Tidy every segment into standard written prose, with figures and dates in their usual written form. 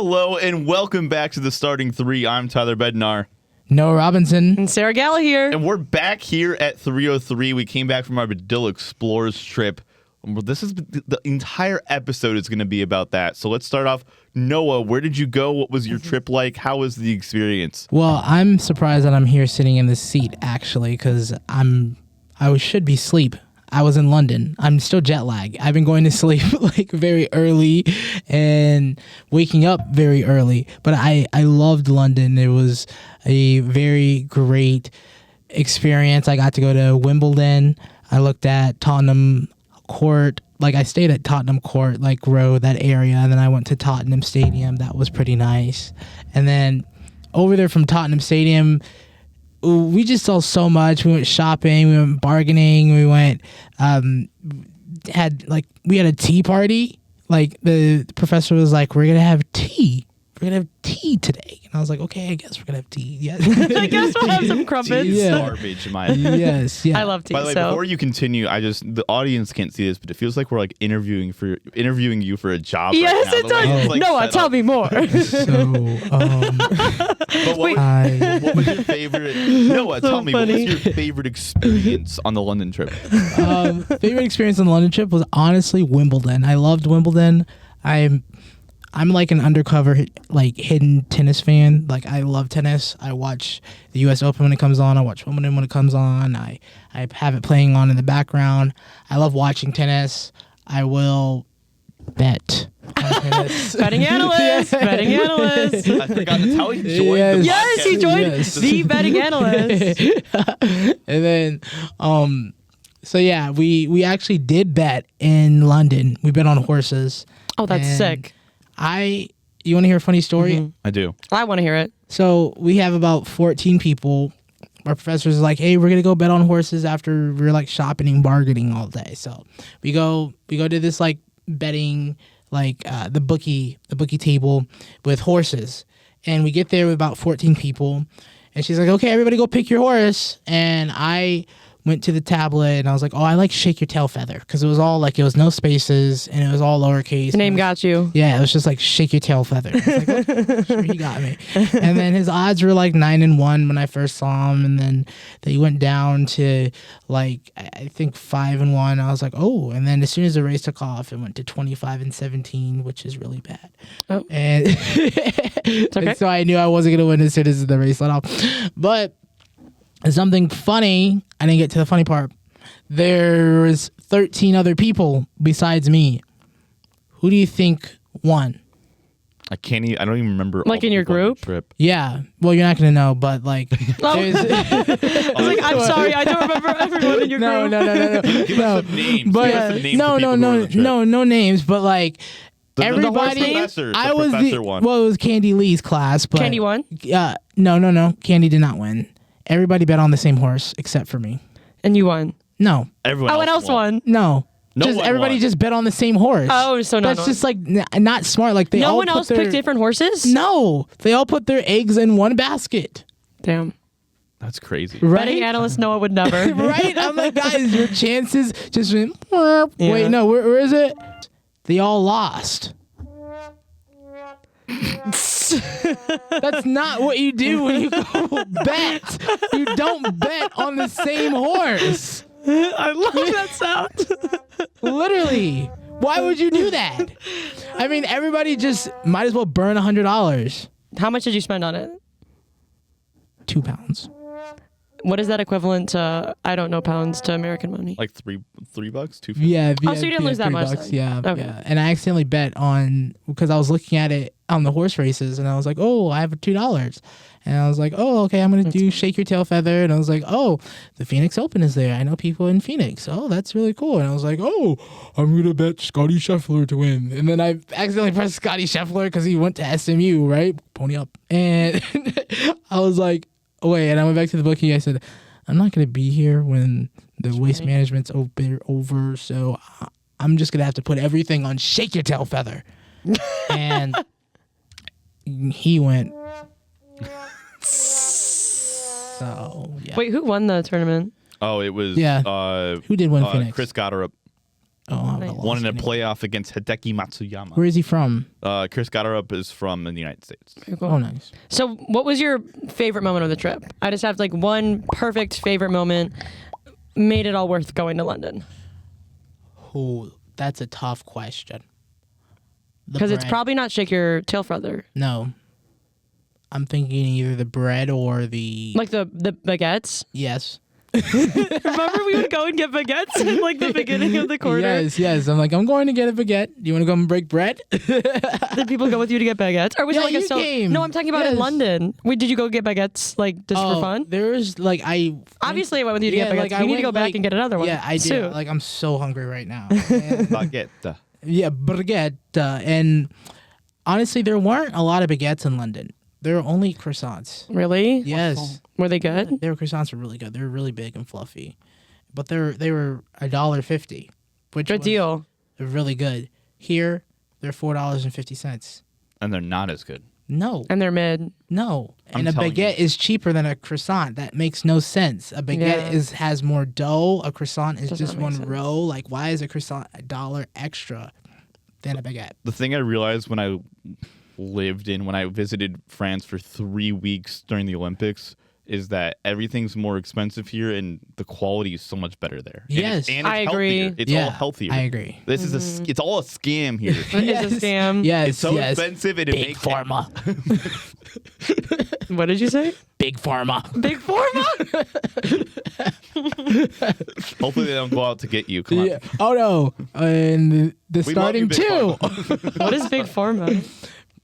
Hello and welcome back to the Starting Three. I'm Tyler Bednar. Noah Robinson. And Sarah Gala here. And we're back here at 303. We came back from our Medill Explore trip. This is the entire episode is going to be about that. So let's start off. Noah, where did you go? What was your trip like? How was the experience? Well, I'm surprised that I'm here sitting in this seat, actually, because I should be asleep. I was in London. I'm still jet lagged. I've been going to sleep like very early and waking up very early. But I loved London. It was a very great experience. I got to go to Wimbledon. I looked at Tottenham Court. Like, I stayed at Tottenham Court, like Row, that area. And then I went to Tottenham Stadium. That was pretty nice. And then over there from Tottenham Stadium, we just saw so much. We went shopping, we went bargaining, we went, we had a tea party. Like, the professor was like, we're going to have tea. We're going to have tea today. And I was like, okay, I guess we're going to have tea. Yeah. I guess we'll have some crumpets. Tea is garbage, in my opinion. Yes, yeah. I love tea. By the way, before you continue, the audience can't see this, but it feels like we're like interviewing you for a job. Yes, right now. it does. Like, Noah, tell me more. But what was your favorite? Noah, So tell me, funny. what was your favorite experience on the London trip? Favorite experience on the London trip was honestly Wimbledon. I loved Wimbledon. I'm like an undercover, like, hidden tennis fan. Like, I love tennis. I watch the U.S. Open when it comes on. I watch Wimbledon when it comes on. I have it playing on in the background. I love watching tennis. I will bet on tennis. Betting analyst. Betting analyst. I forgot that's how he joined the podcast. Yes, he joined the betting analyst. And then, so yeah, we actually did bet in London. We bet on horses. Oh, that's And sick. You want to hear a funny story? I do. I want to hear it. So we have about 14 people. Our professor's like, hey, we're going to go bet on horses after we're like shopping and bargaining all day. So we go to this like betting, like the bookie table with horses. And we get there with about 14 people. And she's like, okay, everybody go pick your horse. And I went to the tablet and I was like, oh, I like Shake Your Tail Feather, because it was all like, it was no spaces and it was all lowercase. The name got you. Yeah, it was just like Shake Your Tail Feather. I was like, oh, sure, he got me. And then his odds were like 9-1 when I first saw him, and then they went down to like I think 5-1. I was like, oh, and then as soon as the race took off, it went to 25-17, which is really bad. Oh. And, okay. and so I knew I wasn't gonna win as soon as the race let off. But something funny, I didn't get to the funny part. There was 13 other people besides me. Who do you think won? I don't even remember. Like all in the your people on the group? trip. Yeah. Well, you're not going to know, but like... Oh. there's- I was like, I'm sorry, I don't remember everyone in your no, group. no. Give us some names. But Give us some names no, of people no, who were on no, the trip. no names, but like... The everybody... professor, I was professor won. Well, it was Candy Lee's class, but... Candy won? No. Candy did not win. Everybody bet on the same horse except for me. And you won. No. Everyone else won. No. No just one everybody won. just bet on the same horse. Oh, so no. That's just like not smart. Like they No all one put else their, picked different horses? No, they all put their eggs in one basket. Damn. That's crazy. Right? Betting analyst Noah would never. Right? I'm like, guys, your chances just went. Yeah. Wait, no, where is it? They all lost. That's not what you do when you go bet. You don't bet on the same horse. I love that sound. Literally. Why would you do that? I mean, everybody just might as well burn $100. How much did you spend on it? £2. What is that equivalent to, I don't know, pounds to American money? Like $3, $2.50. Yeah. Oh, so you didn't lose that much $3. then. Yeah. Okay. Yeah. And I accidentally bet on, because I was looking at it on the horse races and I was like, oh, I have $2. And I was like, oh, okay, I'm going to do Shake Your Tail Feather. And I was like, oh, the Phoenix Open is there. I know people in Phoenix. Oh, that's really cool. And I was like, oh, I'm going to bet Scotty Scheffler to win. And then I accidentally pressed Scotty Scheffler because he went to SMU, right? Pony up. And I was like, oh, wait. And I went back to the bookie. I said, I'm not going to be here when the waste management's over. So I'm just going to have to put everything on Shake Your Tail Feather. And he went... So yeah. Wait, who won the tournament? Oh, it was Yeah. Who did win Phoenix? Chris Gotterup. Oh, Nice. Won in a playoff against Hideki Matsuyama. Where is he from? Chris Gotterup is from the United States. Very cool. Oh, nice. So, what was your favorite moment of the trip? I just have like one perfect favorite moment. Made it all worth going to London Oh, that's a tough question. The because it's bread. probably not shake your tail feather. No. I'm thinking either the bread or the Like the baguettes. yes. Remember we would go and get baguettes in like the beginning of the quarter? Yes. I'm like, I'm going to get a baguette. Do you want to go and break bread? Did people go with you to get baguettes? Or was Yeah, it like you came. No, I'm talking about in Yes. London. Wait, did you go get baguettes like just for fun? There's like Obviously, I went with you to get baguettes. like, I we need to went, go back like- and get another one. Yeah, I did. Soon. Like I'm so hungry right now. And- Baguette. yeah, baguette. And honestly, there weren't a lot of baguettes in London. There were only croissants. Really? Yes. Were they good? Their croissants were really good. They were really big and fluffy, but they were $1.50, which Good was deal. really good. Here, they're $4.50. And they're not as good. No, And they're mid. no, I'm and a telling baguette is cheaper than a croissant. That makes no sense. A baguette Yeah. has more dough. A croissant is Does just not make one sense. row. Like, why is a croissant $1 extra than a baguette? The thing I realized when I visited France for 3 weeks during the Olympics is that everything's more expensive here and the quality is so much better there. Yes. and it's I agree. healthier. It's Yeah, all healthier. I agree. This is it's all a scam here. It's a scam. Yes, It's so yes. expensive and it Big makes pharma. What did you say? Big pharma. Big Pharma? Hopefully they don't go out to get you. Come on. Yeah. Oh no. And the We love you, starting Big two. What is Big Pharma?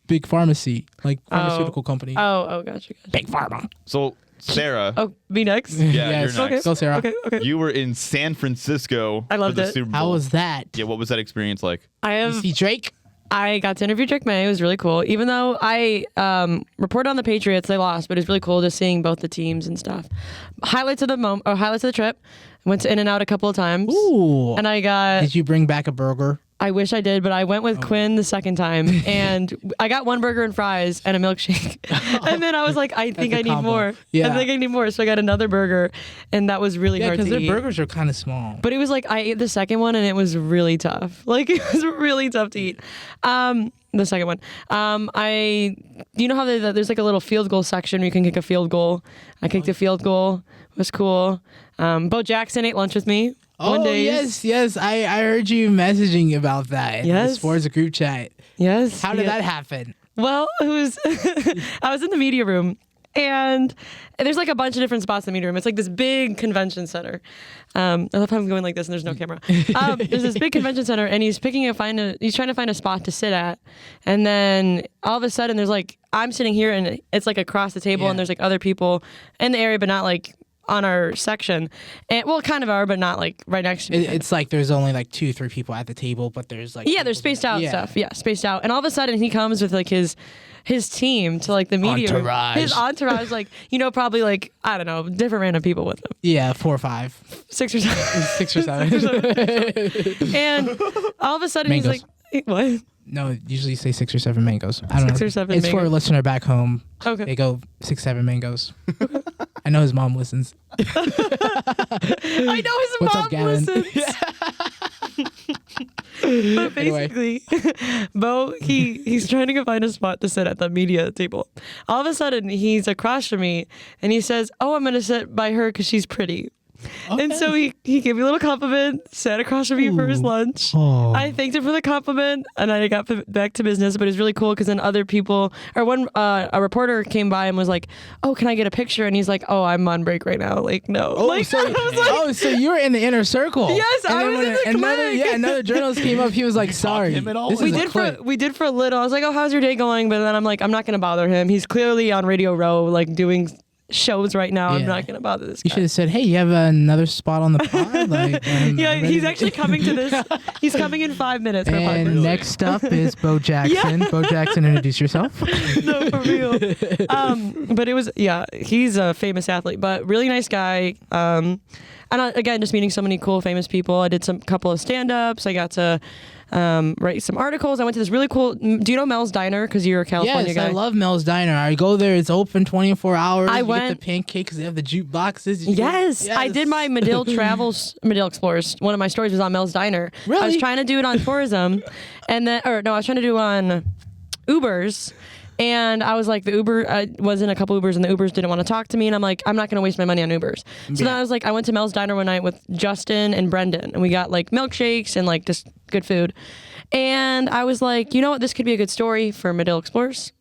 Big pharmacy, like pharmaceutical company. Oh, gotcha. Big pharma. So Sarah, Oh, me next? yeah, Yes. you're next. Go, Sarah. Okay. You were in San Francisco I loved for the it. Super Bowl. How was that? Yeah, what was that experience like? You see Drake? I got to interview Drake May. It was really cool. Even though I reported on the Patriots, they lost, but it was really cool just seeing both the teams and stuff. Highlights of the trip. Went to In-N-Out a couple of times. Ooh. And I got, Did you bring back a burger? I wish I did, but I went with Oh. Quinn the second time, and I got one burger and fries and a milkshake. And then I was like, I think a I need combo. more. Yeah. I think I need more. So I got another burger, and that was really Yeah, hard to because their eat. burgers are kind of small. But it was like I ate the second one and it was really tough. Like it was really tough to eat. The second one. You know how there's like a little field goal section where you can kick a field goal. I kicked a field goal. It was cool. Bo Jackson ate lunch with me. One day. yes. I heard you messaging about that in the Yes. sports group chat. Yes. How did yeah. that happen? Well, it was I was in the media room and there's like a bunch of different spots in the media room. It's like this big convention center. I love how I'm going like this and there's no camera. There's this big convention center and he's he's trying to find a spot to sit at. And then all of a sudden there's like, I'm sitting here and it's like across the table Yeah. and there's like other people in the area, but not like on our section. And well, kind of are, but not like right next to me. It's like there's only like 2-3 people at the table, but there's like Yeah, they're spaced out Yeah. stuff. Yeah, spaced out. And all of a sudden he comes with like his team to like the media room. Entourage. His entourage, like, probably like, I don't know, different random people with him. Yeah, 4 or 5, 6 or 7. 6 or 7. And all of a sudden Mangoes. he's like, what? No, usually you say 6 or 7 mangoes. I don't 6 know. or 7 It's for a mangoes. listener back home. Okay. They go 6-7 mangoes. I know his mom listens. I know his What's mom up, Gavin? listens. But basically, Bo, he's trying to go find a spot to sit at the media table. All of a sudden, he's across from me, and he says, "Oh, I'm going to sit by her because she's pretty." And so he gave me a little compliment, sat across from me for his Ooh. lunch. Oh. I thanked him for the compliment, and I got back to business. But it was really cool because then other people, or a reporter came by and was like, "Oh, can I get a picture?" And he's like, "Oh, I'm on break right now." Like, no. Oh, like, so, I was like, so you were in the inner circle. Yes, I then was when in the another, clique. another journalist came up. He was like, "Sorry, him at all? this we is a did clip." we did for a little. I was like, "Oh, how's your day going?" But then I'm like, I'm not gonna bother him. He's clearly on Radio Row, like doing shows right now. I'm Yeah. not gonna bother this You guy. should have said, "Hey, you have another spot on the pod." Like, Yeah, I'm ready he's to- actually coming to this. He's coming in 5 minutes. For And Really? next up is Bo Jackson. Bo Jackson, introduce yourself. no, for real. But it was, he's a famous athlete, but really nice guy. And again, just meeting so many cool, famous people. I did couple of stand-ups. I got to write some articles. I went to this really cool. Do you know Mel's Diner? Because you're a California Yes, guy. I love Mel's Diner. I go there. It's open 24 hours. I You went- get the pancakes. They have the jukeboxes. You Yes, I did my Medill Medill Explorers. One of my stories was on Mel's Diner. I was Really? trying to do it on tourism, and then, I was trying to do on Ubers. And I was like, I was in a couple Ubers, and the Ubers didn't want to talk to me. And I'm like, I'm not going to waste my money on Ubers. So then I was like, I went to Mel's Diner one night with Justin and Brendan, and we got like milkshakes and like just good food. And I was like, you know what? This could be a good story for Medill Explorers.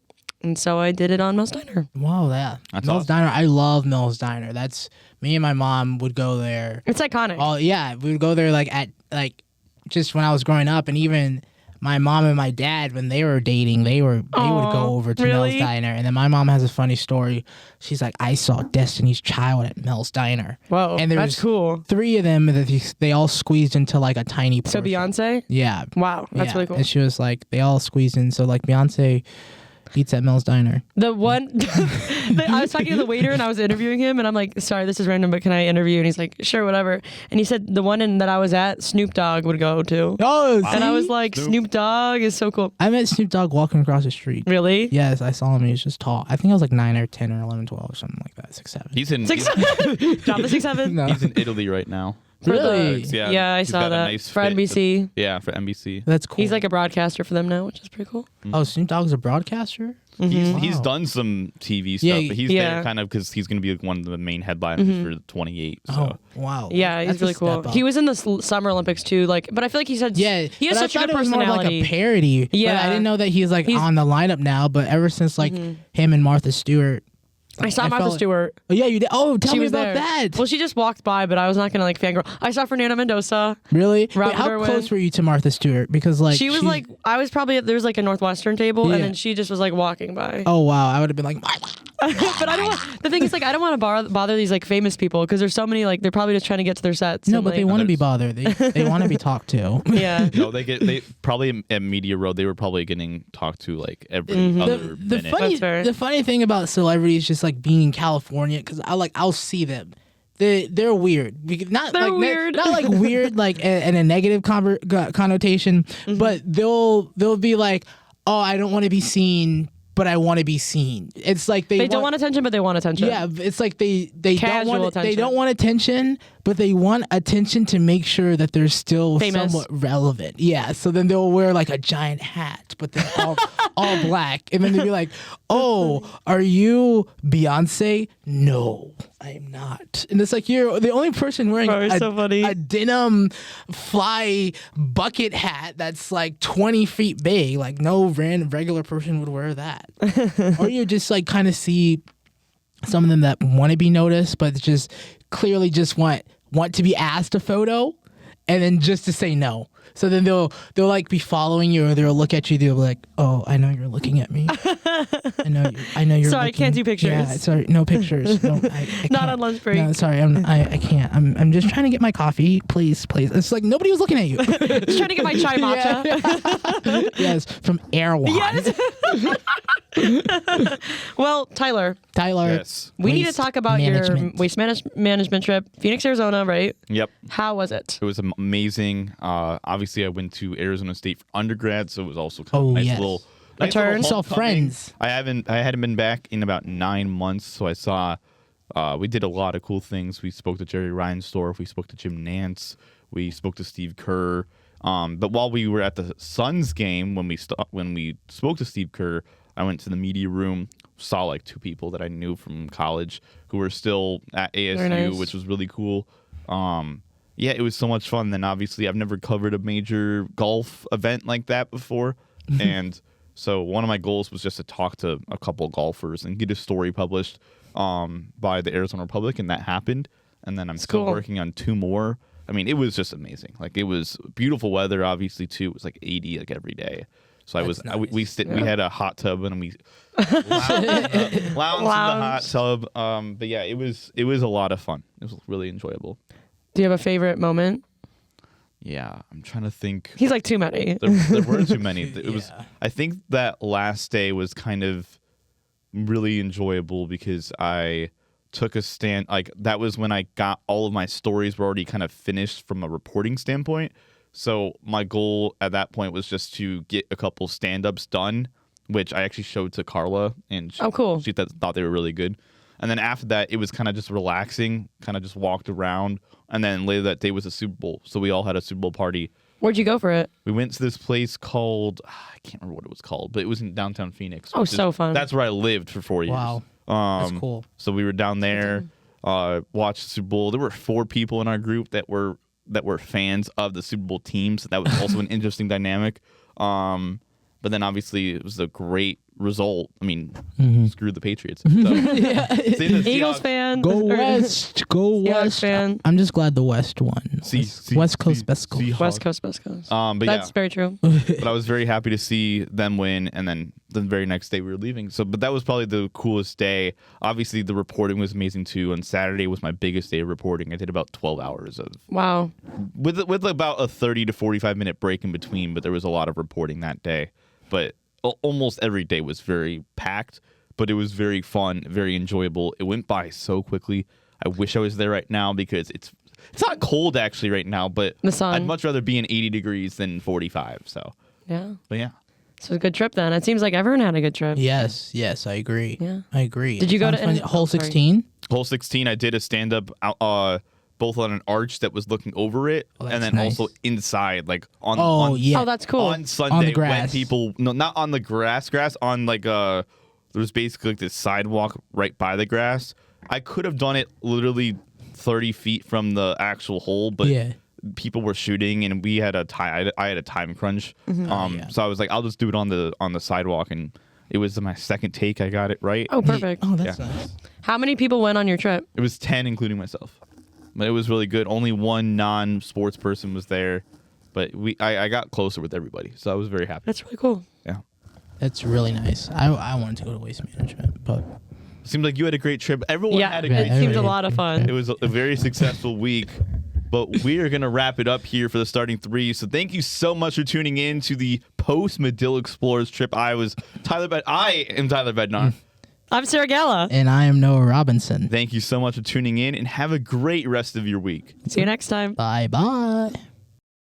And so I did it on Mel's Diner. Wow, yeah. That's Mel's awesome. Diner. I love Mel's Diner. That's me and my mom would go there. It's iconic. Oh yeah, we would go there just when I was growing up, and even my mom and my dad, when they were dating, they would go over to really? Mel's Diner. And then my mom has a funny story. She's like, I saw Destiny's Child at Mel's Diner. Whoa, and there that's was cool. 3 of them that they all squeezed into like a tiny So portion. Beyonce? Yeah. Wow, that's yeah. really cool. And she was like, they all squeezed in. So like Beyonce eats at Mel's Diner. The one, I was talking to the waiter and I was interviewing him, and I'm like, sorry, this is random, but can I interview? And he's like, sure, whatever. And he said the one that I was at, Snoop Dogg would go to. Oh, And I was see? like, Snoop Dogg is so cool. I met Snoop Dogg walking across the street. Really? Yes, I saw him. He was just tall. I think I was like 9 or 10 or 11, 12 or something like that. 6, 7. He's in. Six, drop the 6'7". No. He's in Italy right now. For the- Really? Yeah, I he's saw got a that. nice For fit. NBC. Yeah, for NBC. That's cool. He's like a broadcaster for them now, which is pretty cool. Oh, Snoop Dogg's a broadcaster? He's Wow. done some TV stuff, Yeah, but he's yeah. there kind of because he's going to be like one of the main headliners for 28. So. Oh, wow. Yeah, he's That's a really cool. step up. He was in the Summer Olympics too, but I feel like he said Yeah, he has but such a I good thought it was more of personality. like a parody. But Yeah. I didn't know that he's like He's- on the lineup now. But ever since like him and Martha Stewart. I saw I Martha felt- Stewart. Oh, yeah, you did. Oh, tell She me was about there. that. Well, she just walked by, but I was not gonna like fangirl. I saw Fernanda Mendoza. Really? Wait, Robert how Irwin. close were you to Martha Stewart? Because like She was she's- like, I was probably there was like a Northwestern table, Yeah. and then she just was like walking by. Oh wow, I would have been like, But I don't. The thing is, like, I don't want to bother these like famous people because there's so many like they're probably just trying to get to their sets. no, and, but they like, want to be bothered. They want to be talked to. Yeah. No, they probably at Media Row they were probably getting talked to like every other The minute. That's fair. funny thing about celebrities just like being in California, because I'll see them. They're weird. Not They're like weird. Not like weird like in a negative connotation, but they'll be like, oh, I don't want to be seen, but I want to be seen. It's like They don't want attention, but they want attention. Yeah, it's like they Casual don't want they attention. don't want attention, but they want attention to make sure that they're still Famous. somewhat relevant. Yeah, so then they'll wear like a giant hat, but they're all black, and then they'll be like, "Oh, are you Beyonce?" No, I am not. And it's like you're the only person wearing Oh, you're so funny. a denim fly bucket hat that's like 20 feet big. Like no regular person would wear that. Or you just like kind of see some of them that want to be noticed, but just clearly just want to be asked a photo, and then just to say no. So then they'll like be following you, or they'll look at you. They'll be like, "Oh, I know you're looking at me. I know you're. Sorry, I can't looking. do pictures. Yeah, sorry, no pictures. No, I Not can't. on lunch break. No, sorry, I can't. I'm just trying to get my coffee. Please. It's like nobody was looking at you. Just trying to get my chai matcha. Yes, from Erewhon. Yes. Well, Tyler, Tyler. Yes. we need to Waste talk about management. your waste management trip, Phoenix, Arizona, right? Yep. How was it? It was amazing. Obviously, I went to Arizona State for undergrad, so it was also kind of Oh, a nice yes. little Return. nice Saw little homecoming. friends. I hadn't been back in about 9 months, so I saw. We did a lot of cool things. We spoke to Jerry Reinsdorf. We spoke to Jim Nance. We spoke to Steve Kerr. But while we were at the Suns game, when we spoke to Steve Kerr, I went to the media room, saw like 2 people that I knew from college who were still at ASU, nice. which was really cool. Yeah, it was so much fun. Then obviously I've never covered a major golf event like that before. And so one of my goals was just to talk to a couple golfers and get a story published by the Arizona Republic, and that happened. And then I'm still cool. working on 2 more. I mean, it was just amazing. Like, it was beautiful weather, obviously, too. It was like 80 like every day. So we had a hot tub and we lounged in the hot tub. But yeah, it was a lot of fun. It was really enjoyable. Do you have a favorite moment? Yeah, I'm trying to think. He's like too many. There were too many. It was. I think that last day was kind of really enjoyable because I took a stand. Like, that was when I got all of my stories were already kind of finished from a reporting standpoint. So my goal at that point was just to get a couple stand-ups done, which I actually showed to Carla, and Oh, cool. she thought they were really good. And then after that, it was kind of just relaxing, kind of just walked around. And then later that day was a Super Bowl. So we all had a Super Bowl party. Where'd you go for it? We went to this place called, I can't remember what it was called, but it was in downtown Phoenix. Oh, so fun. That's where I lived for 4 years. Wow. That's cool. So we were down there, watched the Super Bowl. There were 4 people in our group that were fans of the Super Bowl teams. So that was also an interesting dynamic. But then obviously it was a great result. I mean, screw the Patriots. So, Eagles fan. Go West. Go Seahawks West. fan. I'm just glad the West won. West Coast, best coast. West Coast, West Coast. But That's very true. but I was very happy to see them win, and then the very next day we were leaving. So, but that was probably the coolest day. Obviously, the reporting was amazing too. On Saturday was my biggest day of reporting. I did about 12 hours of Wow. with about a 30 to 45-minute break in between. But there was a lot of reporting that day. But almost every day was very packed. But it was very fun, very enjoyable. It went by so quickly. I wish I was there right now because it's not cold actually right now, but The sun. I'd much rather be in 80 degrees than 45. So, Yeah. but yeah. So a good trip then. It seems like everyone had a good trip. Yes, I agree. Yeah. I agree. Did you go Sounds to fun. any- Hole oh, sorry. 16? Hole 16, I did a stand-up both on an arch that was looking over it, Oh, and that's then nice. also inside, like on Oh, yeah. Oh, that's cool. on Sunday when grass. people no, not on the grass, on like there was basically like this sidewalk right by the grass. I could have done it literally 30 feet from the actual hole, but Yeah. people were shooting and we had I had a time crunch. Yeah. So I was like, I'll just do it on the sidewalk, and it was my second take. I got it right. Oh, perfect. Oh, that's Yeah. nice. How many people went on your trip? It was 10, including myself. But it was really good. Only one non-sports person was there, but I got closer with everybody, so I was very happy. That's really cool. Yeah. That's really nice. I wanted to go to waste management, but Seemed like you had a great trip. Everyone Yeah, had a it great Yeah, seems a everybody- lot of fun. It was a very successful week, but we are going to wrap it up here for the starting 3. So thank you so much for tuning in to the post Medill Explorers trip. I am Tyler Bednar. I'm Sarah Gala. and I am Noah Robinson. Thank you so much for tuning in, and have a great rest of your week. See you next time. Bye bye.